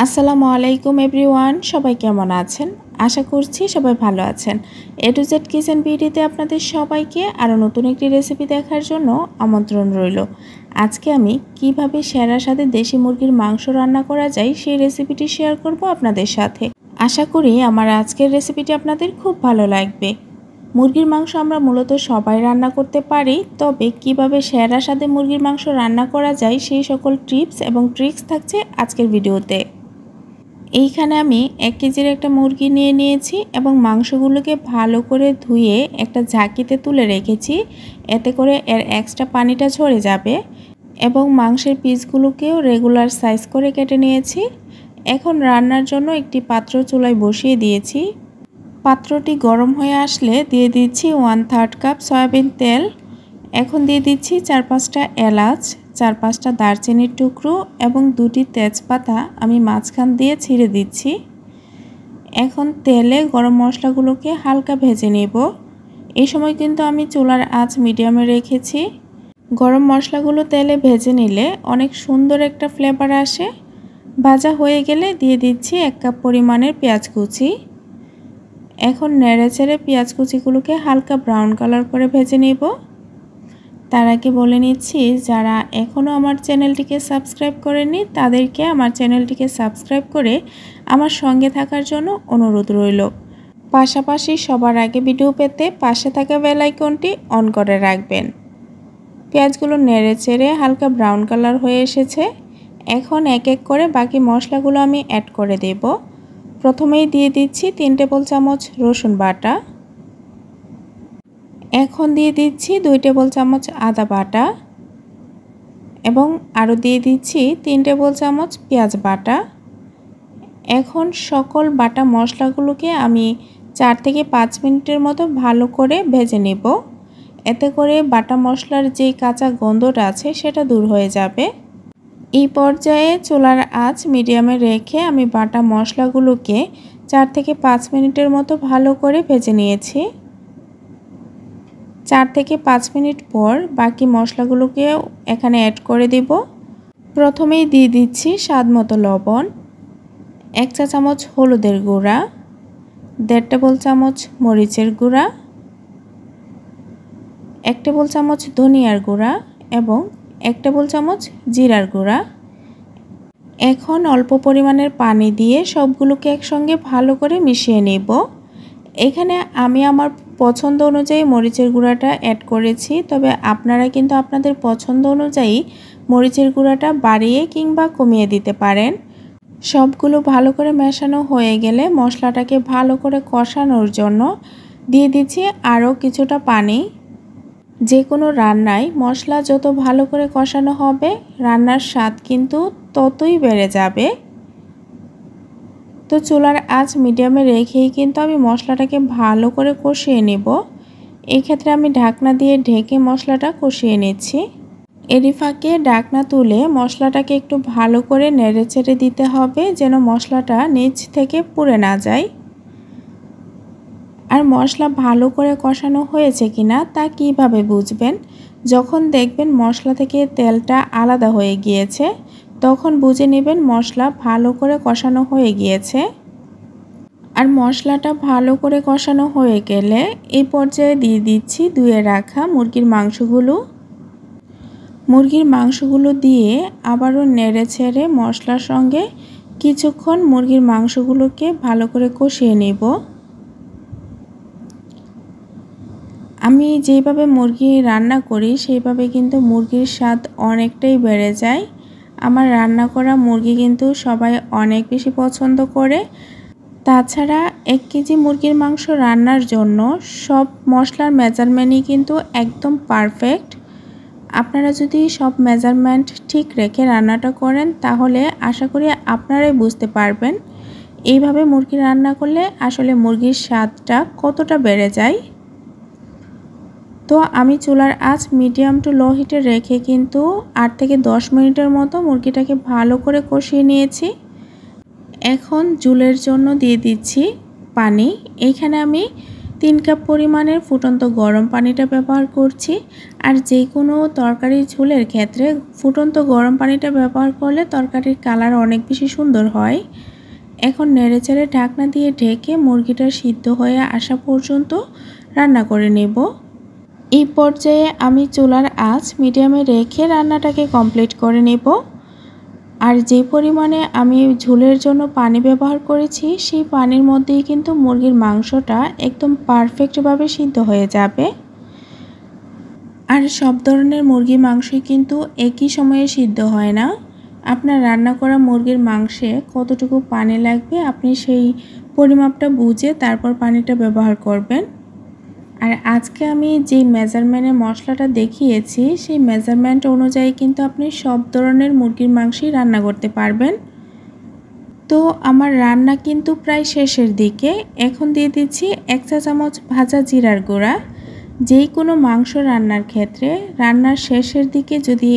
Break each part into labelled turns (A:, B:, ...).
A: আসসালামু আলাইকুম এভরিওয়ান, সবাই কেমন আছেন? আশা করছি সবাই ভালো আছেন। এ টু জেড কিচেন বিউটিতে আপনাদের সবাইকে আরও নতুন একটি রেসিপি দেখার জন্য আমন্ত্রণ রইল। আজকে আমি কিভাবে সেরার সাথে দেশি মুরগির মাংস রান্না করা যায় সেই রেসিপিটি শেয়ার করব আপনাদের সাথে। আশা করি আমার আজকের রেসিপিটি আপনাদের খুব ভালো লাগবে। মুরগির মাংস আমরা মূলত সবাই রান্না করতে পারি, তবে কিভাবে সেরার সাথে মুরগির মাংস রান্না করা যায় সেই সকল টিপস এবং ট্রিক্স থাকছে আজকের ভিডিওতে। এইখানে আমি 1 কেজির একটা মুরগি নিয়ে নিয়েছি এবং মাংসগুলোকে ভালো করে ধুয়ে একটা ঝাঁকিতে তুলে রেখেছি, এতে করে এর এক্সট্রা পানিটা ঝরে যাবে। এবং মাংসের পিসগুলোকেও রেগুলার সাইজ করে কেটে নিয়েছি। এখন রান্নার জন্য একটি পাত্র চুলায় বসিয়ে দিয়েছি। পাত্রটি গরম হয়ে আসলে দিয়ে দিচ্ছি 1/3 কাপ সয়াবিন তেল। এখন দিয়ে দিচ্ছি 4-5টা এলাচ, 4-5টা দারচিনির টুকরো এবং 2টি তেজপাতা আমি মাঝখান দিয়ে ছিঁড়ে দিচ্ছি। এখন তেলে গরম মশলাগুলোকে হালকা ভেজে নেব। এই সময় কিন্তু আমি চুলার আঁচ মিডিয়ামে রেখেছি। গরম মশলাগুলো তেলে ভেজে নিলে অনেক সুন্দর একটা ফ্লেভার আসে। ভাজা হয়ে গেলে দিয়ে দিচ্ছি 1 কাপ পরিমাণের পেঁয়াজ কুচি। এখন নেড়েচেড়ে পেঁয়াজ কুচিগুলোকে হালকা ব্রাউন কালার করে ভেজে নেব। তার আগে বলে নিচ্ছি, যারা এখনও আমার চ্যানেলটিকে সাবস্ক্রাইব করেননি তাদেরকে আমার চ্যানেলটিকে সাবস্ক্রাইব করে আমার সঙ্গে থাকার জন্য অনুরোধ রইল। পাশাপাশি সবার আগে ভিডিও পেতে পাশে থাকা বেল আইকনটি অন করে রাখবেন। পেঁয়াজগুলো নেড়েচেড়ে হালকা ব্রাউন কালার হয়ে এসেছে। এখন এক এক করে বাকি মশলাগুলো আমি অ্যাড করে দেব। প্রথমেই দিয়ে দিচ্ছি 3 টেবিল চামচ রসুন বাটা। এখন দিয়ে দিচ্ছি 2 টেবিল চামচ আদা বাটা এবং আরও দিয়ে দিচ্ছি 3 টেবিল চামচ পেঁয়াজ বাটা। এখন সকল বাটা মশলাগুলোকে আমি 4 থেকে 5 মিনিটের মতো ভালো করে ভেজে নেব। এতে করে বাটা মশলার যেই কাঁচা গন্ধটা আছে সেটা দূর হয়ে যাবে। এই পর্যায়ে চুলার আঁচ মিডিয়ামে রেখে আমি বাটা মশলাগুলোকে 4 থেকে 5 মিনিটের মতো ভালো করে ভেজে নিয়েছি। 4 থেকে 5 মিনিট পর বাকি মশলাগুলোকে এখানে অ্যাড করে দেব। প্রথমেই দিয়ে দিচ্ছি স্বাদমতো লবণ, 1 চা চামচ হলুদের গুঁড়া, 1.5 টেবিল চামচ মরিচের গুঁড়া, 1 টেবিল চামচ ধনিয়ার গুঁড়া এবং 1 টেবিল চামচ জিরার গুঁড়া। এখন অল্প পরিমাণের পানি দিয়ে সবগুলোকে একসঙ্গে ভালো করে মিশিয়ে নেব। এখানে আমি আমার পছন্দ অনুযায়ী মরিচের গুঁড়াটা অ্যাড করেছি, তবে আপনারা কিন্তু আপনাদের পছন্দ অনুযায়ী মরিচের গুঁড়াটা বাড়িয়ে কিংবা কমিয়ে দিতে পারেন। সবগুলো ভালো করে মেশানো হয়ে গেলে মশলাটাকে ভালো করে কষানোর জন্য দিয়ে দিচ্ছি আরও কিছুটা পানি। যে কোনো রান্নায় মশলা যত ভালো করে কষানো হবে রান্নার স্বাদ কিন্তু ততই বেড়ে যাবে। তো চুলার আঁচ মিডিয়ামে রেখেই কিন্তু আমি মশলাটাকে ভালো করে কষিয়ে নেব। এই ক্ষেত্রে আমি ঢাকনা দিয়ে ঢেকে মশলাটা কষিয়ে নিচ্ছি। এরই ফাঁকে ঢাকনা তুলে মশলাটাকে একটু ভালো করে নেড়েচেড়ে দিতে হবে যেন মশলাটা নিচ থেকে পুড়ে না যায়। আর মশলা ভালো করে কষানো হয়েছে কিনা তা কিভাবে বুঝবেন? যখন দেখবেন মশলা থেকে তেলটা আলাদা হয়ে গিয়েছে তখন বুঝে নেবেন মশলা ভালো করে কষানো হয়ে গিয়েছে। আর মশলাটা ভালো করে কষানো হয়ে গেলে এই পর্যায়ে দিয়ে দিচ্ছি ধুয়ে রাখা মুরগির মাংসগুলো। মুরগির মাংসগুলো দিয়ে আবারও নেড়েচেড়ে মশলার সঙ্গে কিছুক্ষণ মুরগির মাংসগুলোকে ভালো করে কষিয়ে নেব। আমি যেভাবে মুরগি রান্না করি সেইভাবে কিন্তু মুরগির স্বাদ অনেকটাই বেড়ে যায়। আমার রান্না করা মুরগি কিন্তু সবাই অনেক বেশি পছন্দ করে। তাছাড়া 1 কেজি মুরগির মাংস রান্নার জন্য সব মশলার মেজারমেন্টই কিন্তু একদম পারফেক্ট। আপনারা যদি সব মেজারমেন্ট ঠিক রেখে রান্নাটা করেন তাহলে আশা করি আপনারাই বুঝতে পারবেন এইভাবে মুরগি রান্না করলে আসলে মুরগির স্বাদটা কতটা বেড়ে যায়। তো আমি চুলার আঁচ মিডিয়াম টু লো হিটে রেখে কিন্তু 8 থেকে 10 মিনিটের মতো মুরগিটাকে ভালো করে কষিয়ে নিয়েছি। এখন ঝোলের জন্য দিয়ে দিচ্ছি পানি। এইখানে আমি 3 কাপ পরিমাণের ফুটন্ত গরম পানিটা ব্যবহার করছি। আর যে কোনো তরকারির ঝোলের ক্ষেত্রে ফুটন্ত গরম পানিটা ব্যবহার করলে তরকারির কালার অনেক বেশি সুন্দর হয়। এখন নেড়েচেড়ে ঢাকনা দিয়ে ঢেকে মুরগিটা সিদ্ধ হয়ে আসা পর্যন্ত রান্না করে নেব। এই পর্যায়ে আমি চুলার আঁচ মিডিয়ামে রেখে রান্নাটাকে কমপ্লিট করে নেব। আর যে পরিমাণে আমি ঝোলের জন্য পানি ব্যবহার করেছি সেই পানির মধ্যেই কিন্তু মুরগির মাংসটা একদম পারফেক্টভাবে সিদ্ধ হয়ে যাবে। আর সব ধরনের মুরগির মাংসই কিন্তু একই সময়ে সিদ্ধ হয় না। আপনার রান্না করা মুরগির মাংসে কতটুকু পানি লাগবে আপনি সেই পরিমাপটা বুঝে তারপর পানিটা ব্যবহার করবেন। আর আজকে আমি যে মেজারমেন্টে মশলাটা দেখিয়েছি সেই মেজারমেন্ট অনুযায়ী কিন্তু আপনি সব ধরনের মুরগির মাংসই রান্না করতে পারবেন। তো আমার রান্না কিন্তু প্রায় শেষের দিকে। এখন দিয়ে দিচ্ছি 1 চা চামচ ভাজা জিরার গুঁড়া। যেই কোনো মাংস রান্নার ক্ষেত্রে রান্নার শেষের দিকে যদি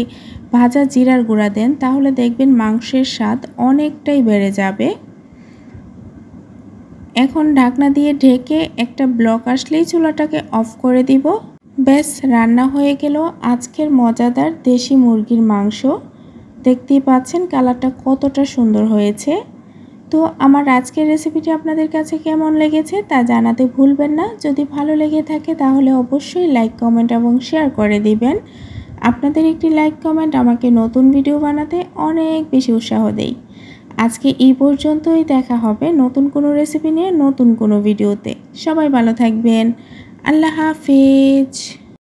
A: ভাজা জিরার গুঁড়া দেন তাহলে দেখবেন মাংসের স্বাদ অনেকটাই বেড়ে যাবে। এখন ঢাকনা দিয়ে ঢেকে একটা ব্লক আসলেই চুলাটাকে অফ করে দিব। ব্যাস রান্না হয়ে গেল আজকের মজাদার দেশি মুরগির মাংস। দেখতেই পাচ্ছেন কালারটা কতটা সুন্দর হয়েছে। তো আমার আজকের রেসিপিটি আপনাদের কাছে কেমন লেগেছে তা জানাতে ভুলবেন না। যদি ভালো লেগে থাকে তাহলে অবশ্যই লাইক, কমেন্ট এবং শেয়ার করে দিবেন। আপনাদের একটি লাইক কমেন্ট আমাকে নতুন ভিডিও বানাতে অনেক বেশি উৎসাহ দেয়। আজকে এই পর্যন্তই, দেখা হবে নতুন কোনো রেসিপি নিয়ে নতুন কোনো ভিডিওতে। সবাই ভালো থাকবেন। আল্লাহ হাফেজ।